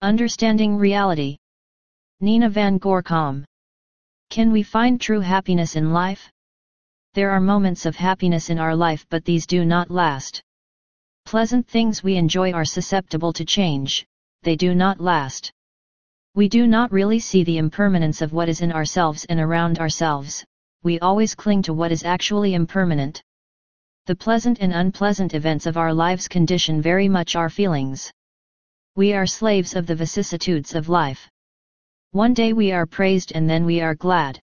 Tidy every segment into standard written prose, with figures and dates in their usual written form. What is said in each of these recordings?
Understanding reality. Nina van Gorkom. Can we find true happiness in life? There are moments of happiness in our life, but these do not last. Pleasant things we enjoy are susceptible to change, they do not last. We do not really see the impermanence of what is in ourselves and around ourselves, we always cling to what is actually impermanent. The pleasant and unpleasant events of our lives condition very much our feelings. We are slaves of the vicissitudes of life. One day we are praised and then we are glad.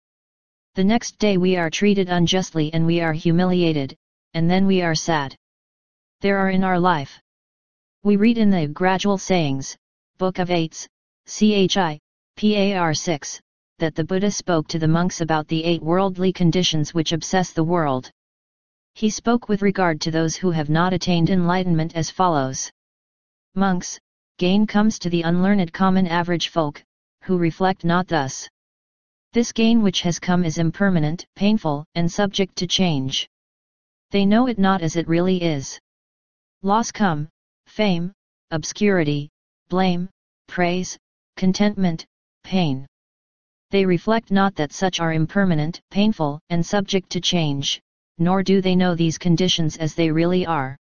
The next day we are treated unjustly and we are humiliated, and then we are sad. There are in our life. We read in the Gradual Sayings, Book of Eights, Chipar 6, that the Buddha spoke to the monks about the 8 worldly conditions which obsess the world. He spoke with regard to those who have not attained enlightenment as follows. Monks, gain comes to the unlearned common average folk, who reflect not thus. This gain which has come is impermanent, painful, and subject to change. They know it not as it really is. Loss come, fame, obscurity, blame, praise, contentment, pain. They reflect not that such are impermanent, painful, and subject to change, nor do they know these conditions as they really are.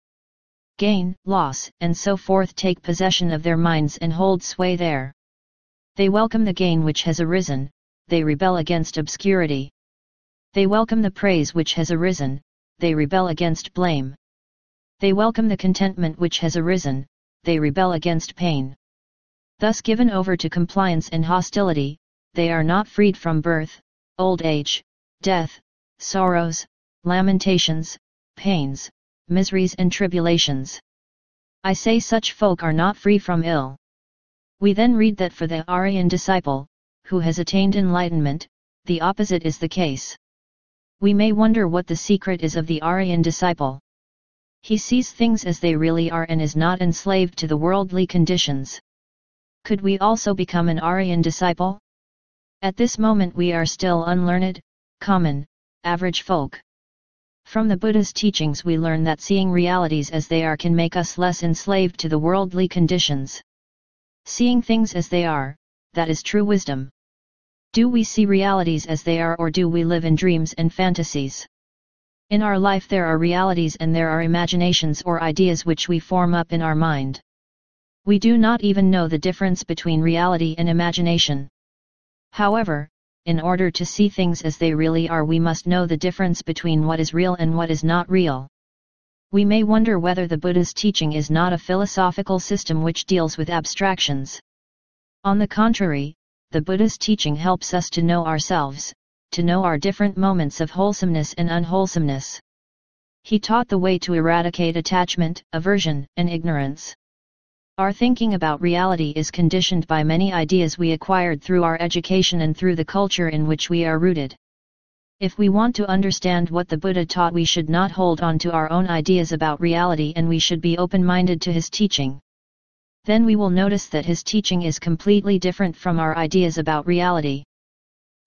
Gain, loss, and so forth take possession of their minds and hold sway there. They welcome the gain which has arisen, they rebel against obscurity. They welcome the praise which has arisen, they rebel against blame. They welcome the contentment which has arisen, they rebel against pain. Thus given over to compliance and hostility, they are not freed from birth, old age, death, sorrows, lamentations, pains, miseries and tribulations. I say such folk are not free from ill. We then read that for the Aryan disciple, who has attained enlightenment, the opposite is the case. We may wonder what the secret is of the Aryan disciple. He sees things as they really are and is not enslaved to the worldly conditions. Could we also become an Aryan disciple? At this moment we are still unlearned, common, average folk. From the Buddha's teachings we learn that seeing realities as they are can make us less enslaved to the worldly conditions. Seeing things as they are, that is true wisdom. Do we see realities as they are, or do we live in dreams and fantasies? In our life there are realities and there are imaginations or ideas which we form up in our mind. We do not even know the difference between reality and imagination. However, in order to see things as they really are, we must know the difference between what is real and what is not real. We may wonder whether the Buddha's teaching is not a philosophical system which deals with abstractions. On the contrary, the Buddha's teaching helps us to know ourselves, to know our different moments of wholesomeness and unwholesomeness. He taught the way to eradicate attachment, aversion, and ignorance. Our thinking about reality is conditioned by many ideas we acquired through our education and through the culture in which we are rooted. If we want to understand what the Buddha taught, we should not hold on to our own ideas about reality and we should be open-minded to his teaching. Then we will notice that his teaching is completely different from our ideas about reality.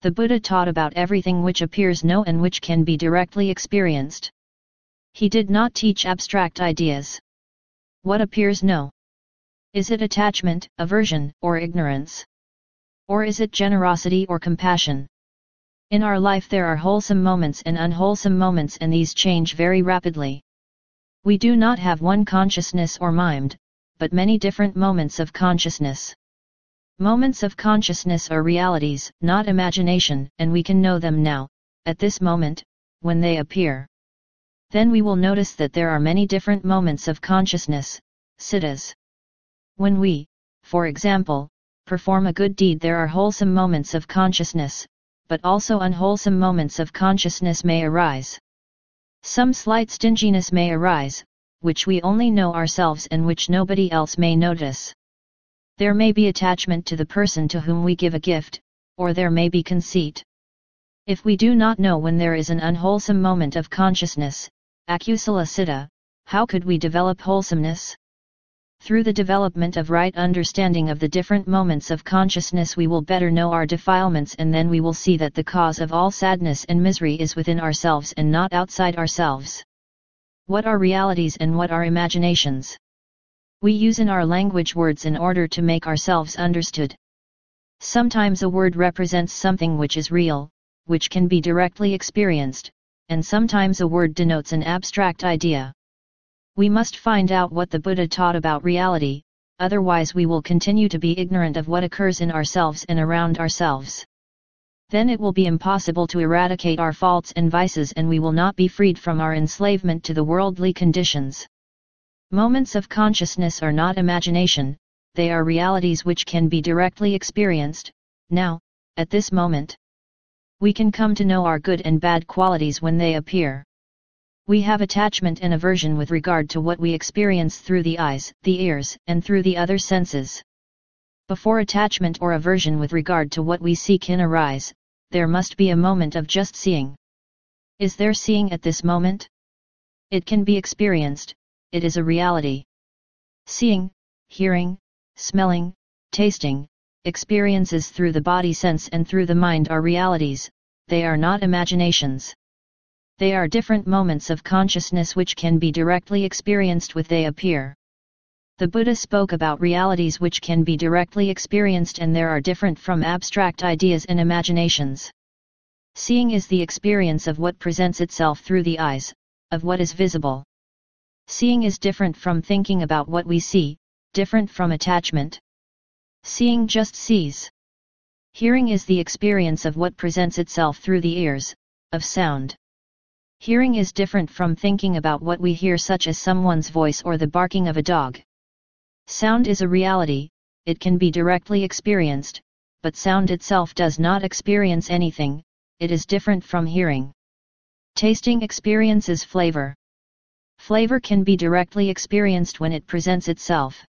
The Buddha taught about everything which appears known and which can be directly experienced. He did not teach abstract ideas. What appears known? Is it attachment, aversion, or ignorance? Or is it generosity or compassion? In our life there are wholesome moments and unwholesome moments, and these change very rapidly. We do not have one consciousness or mind, but many different moments of consciousness. Moments of consciousness are realities, not imagination, and we can know them now, at this moment, when they appear. Then we will notice that there are many different moments of consciousness, siddhas. When we, for example, perform a good deed, there are wholesome moments of consciousness, but also unwholesome moments of consciousness may arise. Some slight stinginess may arise, which we only know ourselves and which nobody else may notice. There may be attachment to the person to whom we give a gift, or there may be conceit. If we do not know when there is an unwholesome moment of consciousness, akusala siddha, how could we develop wholesomeness? Through the development of right understanding of the different moments of consciousness we will better know our defilements, and then we will see that the cause of all sadness and misery is within ourselves and not outside ourselves. What are realities and what are imaginations? We use in our language words in order to make ourselves understood. Sometimes a word represents something which is real, which can be directly experienced, and sometimes a word denotes an abstract idea. We must find out what the Buddha taught about reality, otherwise we will continue to be ignorant of what occurs in ourselves and around ourselves. Then it will be impossible to eradicate our faults and vices, and we will not be freed from our enslavement to the worldly conditions. Moments of consciousness are not imagination, they are realities which can be directly experienced, now, at this moment. We can come to know our good and bad qualities when they appear. We have attachment and aversion with regard to what we experience through the eyes, the ears, and through the other senses. Before attachment or aversion with regard to what we see can arise, there must be a moment of just seeing. Is there seeing at this moment? It can be experienced, it is a reality. Seeing, hearing, smelling, tasting, experiences through the body sense and through the mind are realities, they are not imaginations. They are different moments of consciousness which can be directly experienced when they appear. The Buddha spoke about realities which can be directly experienced, and there are different from abstract ideas and imaginations. Seeing is the experience of what presents itself through the eyes, of what is visible. Seeing is different from thinking about what we see, different from attachment. Seeing just sees. Hearing is the experience of what presents itself through the ears, of sound. Hearing is different from thinking about what we hear, such as someone's voice or the barking of a dog. Sound is a reality, it can be directly experienced, but sound itself does not experience anything, it is different from hearing. Tasting experiences flavor. Flavor can be directly experienced when it presents itself.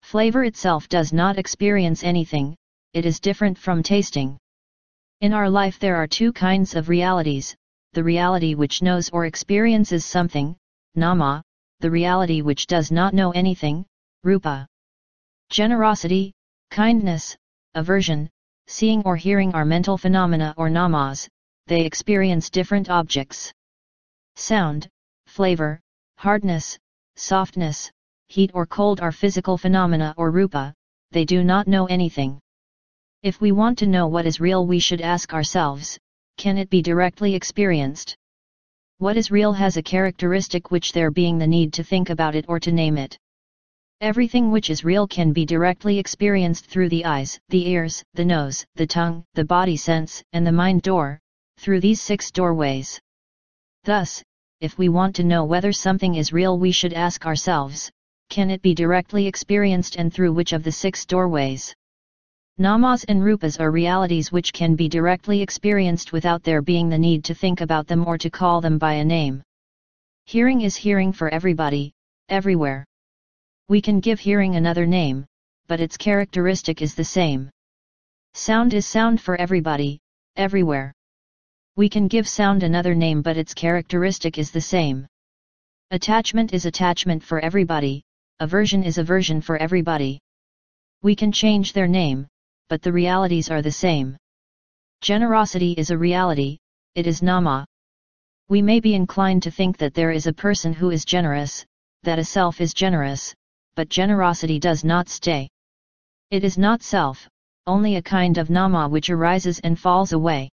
Flavor itself does not experience anything, it is different from tasting. In our life there are two kinds of realities, the reality which knows or experiences something, nama, the reality which does not know anything, rupa. Generosity, kindness, aversion, seeing or hearing are mental phenomena or namas, they experience different objects. Sound, flavor, hardness, softness, heat or cold are physical phenomena or rupa, they do not know anything. If we want to know what is real, we should ask ourselves, can it be directly experienced? What is real has a characteristic which there being the need to think about it or to name it. Everything which is real can be directly experienced through the eyes, the ears, the nose, the tongue, the body sense, and the mind door, through these 6 doorways. Thus, if we want to know whether something is real, we should ask ourselves, can it be directly experienced and through which of the 6 doorways? Namas and rupas are realities which can be directly experienced without there being the need to think about them or to call them by a name. Hearing is hearing for everybody, everywhere. We can give hearing another name, but its characteristic is the same. Sound is sound for everybody, everywhere. We can give sound another name, but its characteristic is the same. Attachment is attachment for everybody, aversion is aversion for everybody. We can change their name, but the realities are the same. Generosity is a reality, it is nama. We may be inclined to think that there is a person who is generous, that a self is generous, but generosity does not stay. It is not self, only a kind of nama which arises and falls away.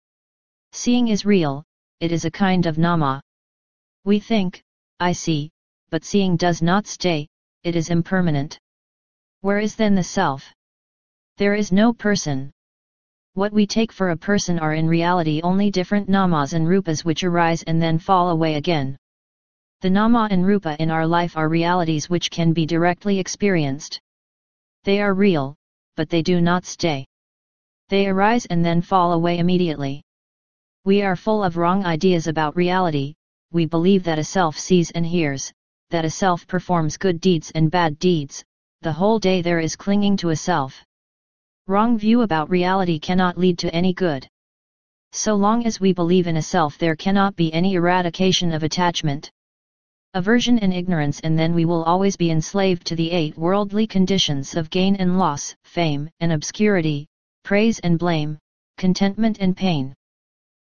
Seeing is real, it is a kind of nama. We think, I see, but seeing does not stay, it is impermanent. Where is then the self? There is no person. What we take for a person are in reality only different namas and rupas which arise and then fall away again. The nama and rupa in our life are realities which can be directly experienced. They are real, but they do not stay. They arise and then fall away immediately. We are full of wrong ideas about reality. We believe that a self sees and hears, that a self performs good deeds and bad deeds, the whole day there is clinging to a self. Wrong view about reality cannot lead to any good. So long as we believe in a self, there cannot be any eradication of attachment, aversion and ignorance, and then we will always be enslaved to the 8 worldly conditions of gain and loss, fame and obscurity, praise and blame, contentment and pain.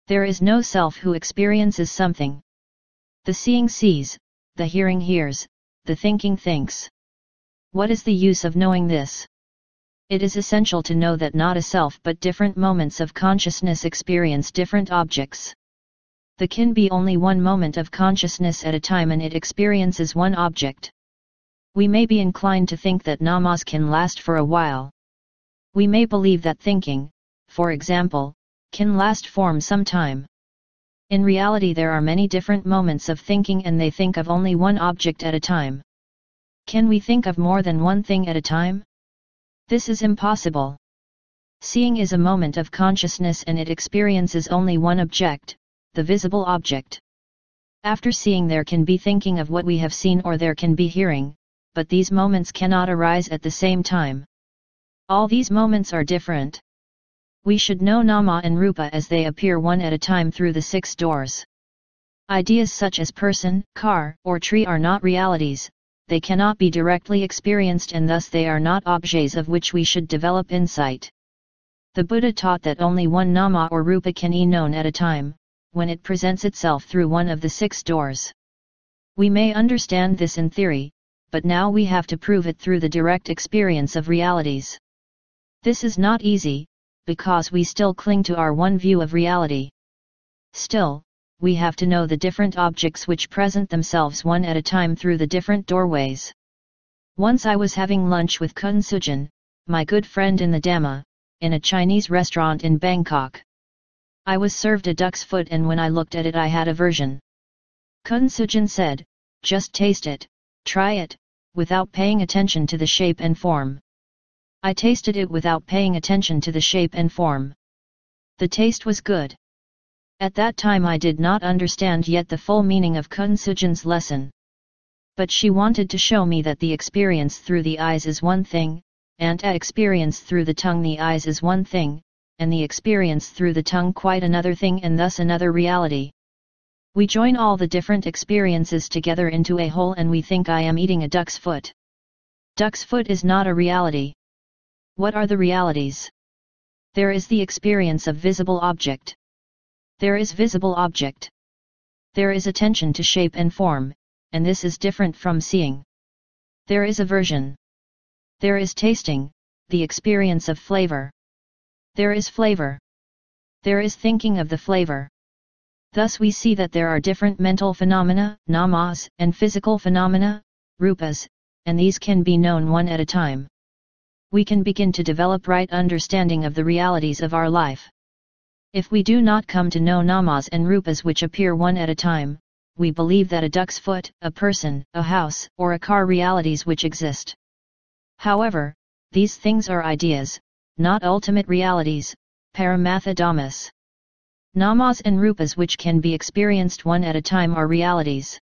There is no self who experiences something. The seeing sees, the hearing hears, the thinking thinks. What is the use of knowing this? It is essential to know that not a self but different moments of consciousness experience different objects. There can be only one moment of consciousness at a time and it experiences one object. We may be inclined to think that namas can last for a while. We may believe that thinking, for example, can last for some time. In reality there are many different moments of thinking and they think of only one object at a time. Can we think of more than one thing at a time? This is impossible. Seeing is a moment of consciousness and it experiences only one object, the visible object. After seeing there can be thinking of what we have seen or there can be hearing, but these moments cannot arise at the same time. All these moments are different. We should know nama and rupa as they appear one at a time through the 6 doors. Ideas such as person, car, or tree are not realities, they cannot be directly experienced and thus they are not objects of which we should develop insight. The Buddha taught that only one nama or rupa can be known at a time, when it presents itself through one of the 6 doors. We may understand this in theory, but now we have to prove it through the direct experience of realities. This is not easy, because we still cling to our one view of reality. Still, we have to know the different objects which present themselves one at a time through the different doorways. Once I was having lunch with Kun Sujin, my good friend in the Dhamma, in a Chinese restaurant in Bangkok. I was served a duck's foot and when I looked at it I had aversion. Kun Sujin said, "Just taste it, try it," without paying attention to the shape and form. I tasted it without paying attention to the shape and form. The taste was good. At that time I did not understand yet the full meaning of Kun Sujin's lesson. But she wanted to show me that the experience through the eyes is one thing, and a experience through the tongue the eyes is one thing, and the experience through the tongue quite another thing and thus another reality. We join all the different experiences together into a whole and we think I am eating a duck's foot. Duck's foot is not a reality. What are the realities? There is the experience of visible object. There is visible object. There is attention to shape and form, and this is different from seeing. There is aversion. There is tasting, the experience of flavor. There is flavor. There is thinking of the flavor. Thus we see that there are different mental phenomena, namas, and physical phenomena, rupas, and these can be known one at a time. We can begin to develop right understanding of the realities of our life. If we do not come to know namas and rupas which appear one at a time, we believe that a duck's foot, a person, a house, or a car realities which exist. However, these things are ideas, not ultimate realities, paramatha dhammas. Namas and rupas which can be experienced one at a time are realities.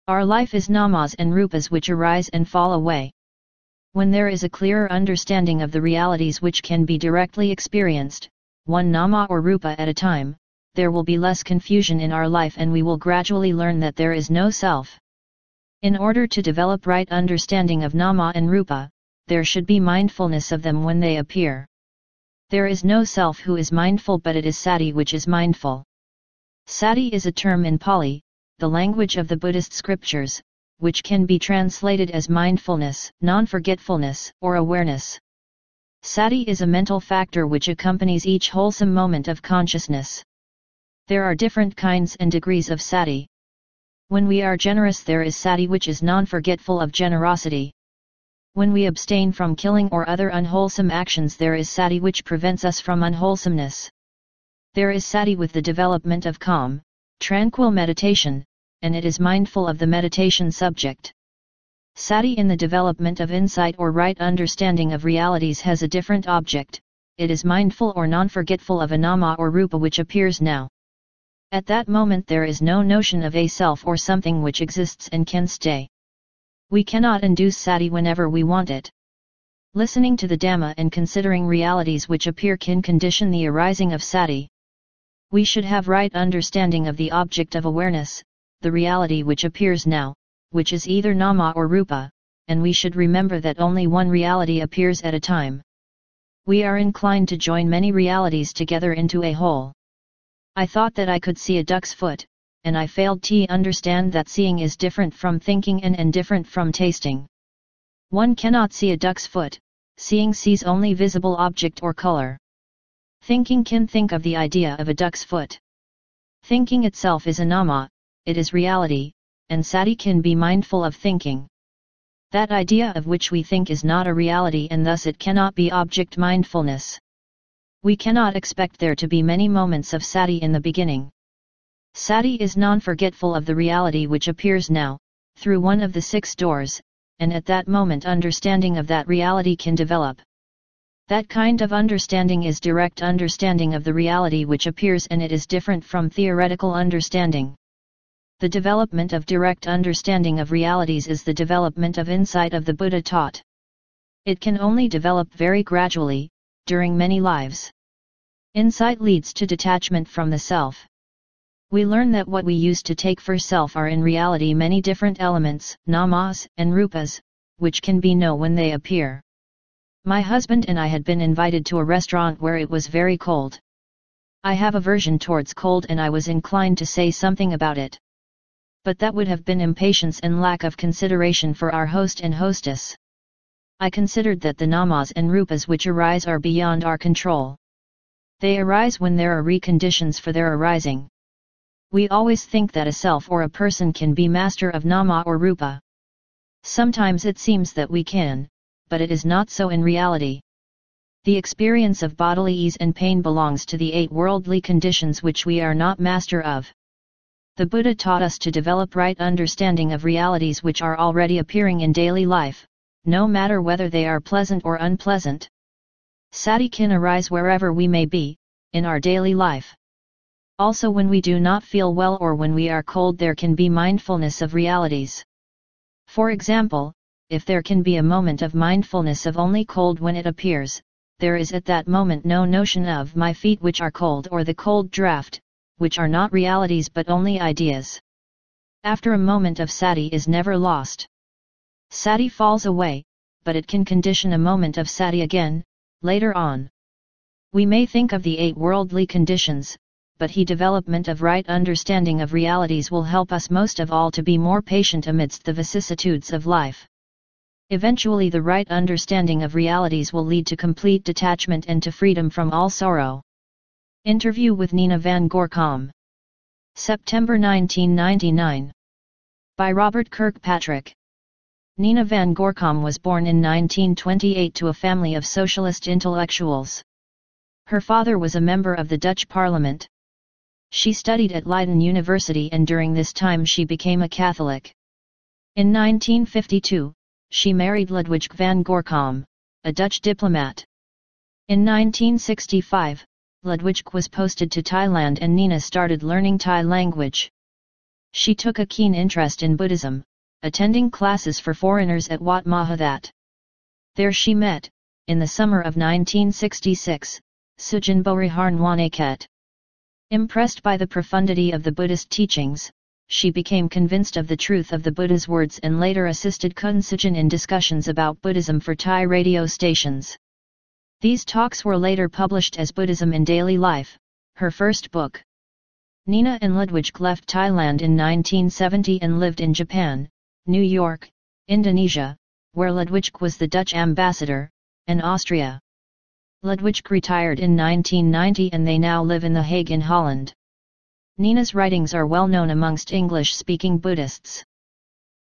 Our life is namas and rupas which arise and fall away. When there is a clearer understanding of the realities which can be directly experienced, one nama or rupa at a time, there will be less confusion in our life and we will gradually learn that there is no self. In order to develop right understanding of nama and rupa, there should be mindfulness of them when they appear. There is no self who is mindful but it is sati which is mindful. Sati is a term in Pali, the language of the Buddhist scriptures, which can be translated as mindfulness, non-forgetfulness, or awareness. Sati is a mental factor which accompanies each wholesome moment of consciousness. There are different kinds and degrees of sati. When we are generous there is sati which is non-forgetful of generosity. When we abstain from killing or other unwholesome actions there is sati which prevents us from unwholesomeness. There is sati with the development of calm, tranquil meditation, and it is mindful of the meditation subject. Sati in the development of insight or right understanding of realities has a different object, it is mindful or non-forgetful of a nama or rupa which appears now. At that moment there is no notion of a self or something which exists and can stay. We cannot induce sati whenever we want it. Listening to the Dhamma and considering realities which appear can condition the arising of sati. We should have right understanding of the object of awareness, the reality which appears now, which is either nama or rupa, and we should remember that only one reality appears at a time. We are inclined to join many realities together into a whole. I thought that I could see a duck's foot, and I failed to understand that seeing is different from thinking and different from tasting. One cannot see a duck's foot, seeing sees only visible object or color. Thinking can think of the idea of a duck's foot. Thinking itself is a nama, it is reality, and sati can be mindful of thinking. That idea of which we think is not a reality and thus it cannot be object mindfulness. We cannot expect there to be many moments of sati in the beginning. Sati is non-forgetful of the reality which appears now, through one of the 6 doors, and at that moment understanding of that reality can develop. That kind of understanding is direct understanding of the reality which appears, and it is different from theoretical understanding. The development of direct understanding of realities is the development of insight of the Buddha taught. It can only develop very gradually, during many lives. Insight leads to detachment from the self. We learn that what we used to take for self are in reality many different elements, namas and rupas, which can be known when they appear. My husband and I had been invited to a restaurant where it was very cold. I have aversion towards cold and I was inclined to say something about it. But that would have been impatience and lack of consideration for our host and hostess. I considered that the namas and rupas which arise are beyond our control. They arise when there are reconditions for their arising. We always think that a self or a person can be master of nama or rupa. Sometimes it seems that we can, but it is not so in reality. The experience of bodily ease and pain belongs to the 8 worldly conditions which we are not master of. The Buddha taught us to develop right understanding of realities which are already appearing in daily life, no matter whether they are pleasant or unpleasant. Sati can arise wherever we may be, in our daily life. Also when we do not feel well or when we are cold there can be mindfulness of realities. For example, if there can be a moment of mindfulness of only cold when it appears, there is at that moment no notion of my feet which are cold or the cold draft, which are not realities but only ideas. After a moment of sati is never lost. Sati falls away, but it can condition a moment of sati again, later on. We may think of the 8 worldly conditions, but development of right understanding of realities will help us most of all to be more patient amidst the vicissitudes of life. Eventually the right understanding of realities will lead to complete detachment and to freedom from all sorrow. Interview with Nina van Gorkom. September 1999. By Robert Kirkpatrick. Nina van Gorkom was born in 1928 to a family of socialist intellectuals. Her father was a member of the Dutch Parliament. She studied at Leiden University and during this time she became a Catholic. In 1952, she married Ludwig van Gorkom, a Dutch diplomat. In 1965, Ludwig was posted to Thailand and Nina started learning Thai language. She took a keen interest in Buddhism, attending classes for foreigners at Wat Mahathat. There she met, in the summer of 1966, Sujin Boriharnwanaket. Impressed by the profundity of the Buddhist teachings, she became convinced of the truth of the Buddha's words and later assisted Kun Sujin in discussions about Buddhism for Thai radio stations. These talks were later published as Buddhism in Daily Life, her first book. Nina and Ludwig left Thailand in 1970 and lived in Japan, New York, Indonesia, where Ludwig was the Dutch ambassador, and Austria. Ludwig retired in 1990 and they now live in The Hague in Holland. Nina's writings are well known amongst English-speaking Buddhists.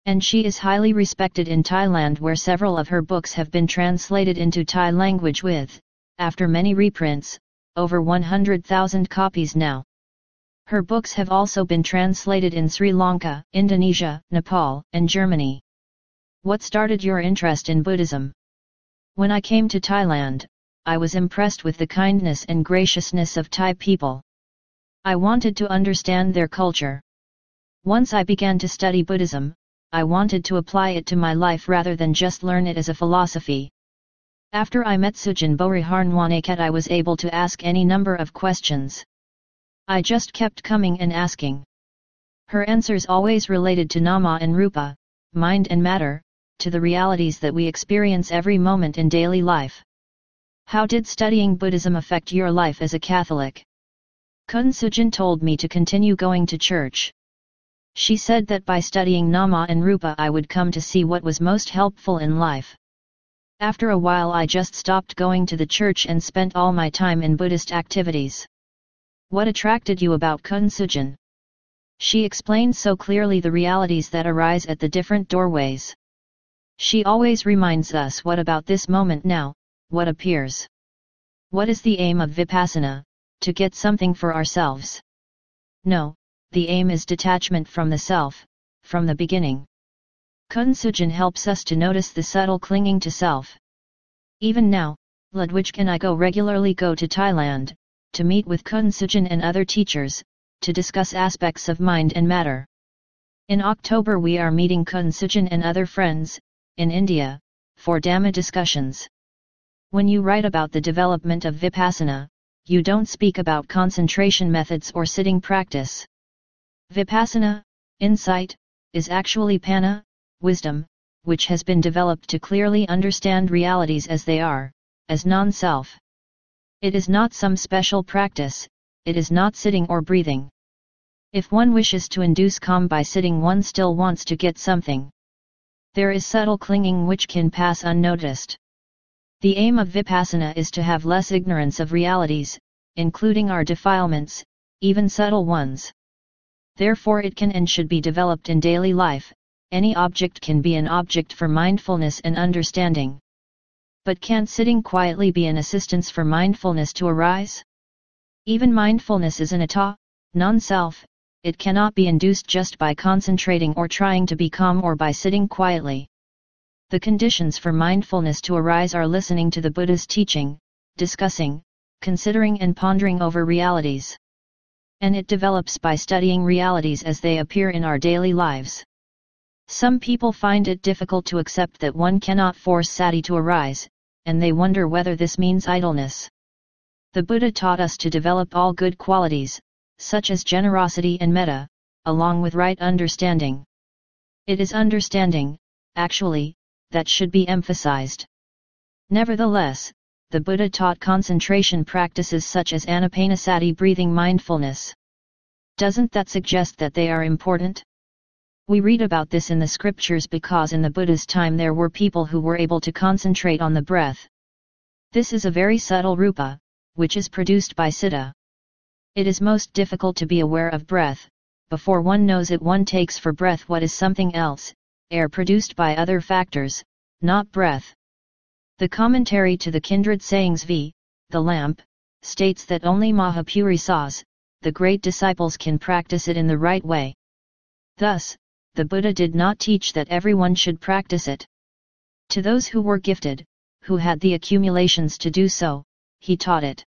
And she is highly respected in Thailand where several of her books have been translated into Thai language with, after many reprints, over 100,000 copies now. Her books have also been translated in Sri Lanka, Indonesia, Nepal, and Germany. What started your interest in Buddhism? When I came to Thailand, I was impressed with the kindness and graciousness of Thai people. I wanted to understand their culture. Once I began to study Buddhism, I wanted to apply it to my life rather than just learn it as a philosophy. After I met Sujin Boriharnwanaket I was able to ask any number of questions. I just kept coming and asking. Her answers always related to nama and rupa, mind and matter, to the realities that we experience every moment in daily life. How did studying Buddhism affect your life as a Catholic? Kun Sujin told me to continue going to church. She said that by studying Nama and Rupa I would come to see what was most helpful in life. After a while I just stopped going to the church and spent all my time in Buddhist activities. What attracted you about Kunsujin? She explained so clearly the realities that arise at the different doorways. She always reminds us what about this moment now, what appears. What is the aim of Vipassana? To get something for ourselves. No, the aim is detachment from the self, from the beginning. Kunsujin helps us to notice the subtle clinging to self. Even now, Ludwig and I regularly go to Thailand, to meet with Kunsujin and other teachers, to discuss aspects of mind and matter. In October we are meeting Kunsujin and other friends, in India, for Dhamma discussions. When you write about the development of Vipassana, you don't speak about concentration methods or sitting practice. Vipassana, insight, is actually panna, wisdom, which has been developed to clearly understand realities as they are, as non-self. It is not some special practice, it is not sitting or breathing. If one wishes to induce calm by sitting, one still wants to get something. There is subtle clinging which can pass unnoticed. The aim of Vipassana is to have less ignorance of realities, including our defilements, even subtle ones. Therefore it can and should be developed in daily life. Any object can be an object for mindfulness and understanding. But can't sitting quietly be an assistance for mindfulness to arise? Even mindfulness is an atta, non-self. It cannot be induced just by concentrating or trying to be calm or by sitting quietly. The conditions for mindfulness to arise are listening to the Buddha's teaching, discussing, considering and pondering over realities. And it develops by studying realities as they appear in our daily lives. Some people find it difficult to accept that one cannot force sati to arise, and they wonder whether this means idleness. The Buddha taught us to develop all good qualities, such as generosity and metta, along with right understanding. It is understanding, actually, that should be emphasized. Nevertheless, the Buddha taught concentration practices such as anapanasati breathing mindfulness. Doesn't that suggest that they are important? We read about this in the scriptures because in the Buddha's time there were people who were able to concentrate on the breath. This is a very subtle rupa, which is produced by citta. It is most difficult to be aware of breath. Before one knows it, one takes for breath what is something else, air produced by other factors, not breath. The commentary to the kindred sayings the lamp, states that only Mahapurisas, the great disciples, can practice it in the right way. Thus, the Buddha did not teach that everyone should practice it. To those who were gifted, who had the accumulations to do so, he taught it.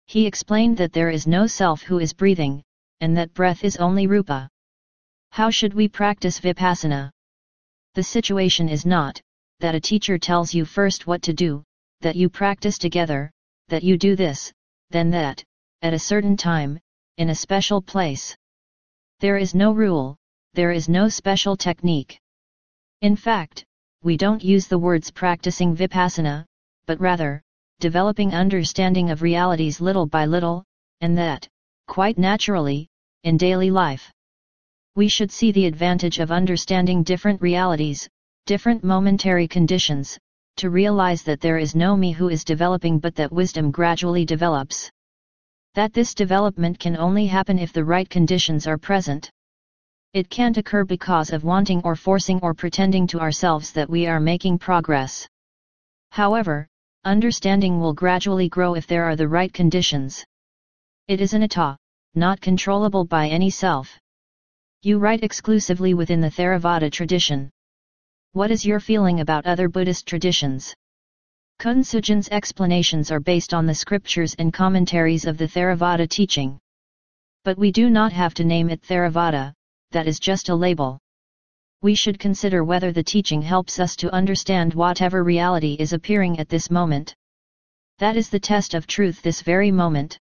He explained that there is no self who is breathing, and that breath is only rupa. How should we practice Vipassana? The situation is not that a teacher tells you first what to do, that you practice together, that you do this, then that, at a certain time, in a special place. There is no rule, there is no special technique. In fact, we don't use the words practicing Vipassana, but rather, developing understanding of realities little by little, and that, quite naturally, in daily life. We should see the advantage of understanding different realities, different momentary conditions, to realize that there is no me who is developing but that wisdom gradually develops. That this development can only happen if the right conditions are present. It can't occur because of wanting or forcing or pretending to ourselves that we are making progress. However, understanding will gradually grow if there are the right conditions. It is an atta, not controllable by any self. You write exclusively within the Theravada tradition. What is your feeling about other Buddhist traditions? Kunsujin's explanations are based on the scriptures and commentaries of the Theravada teaching. But we do not have to name it Theravada, that is just a label. We should consider whether the teaching helps us to understand whatever reality is appearing at this moment. That is the test of truth this very moment.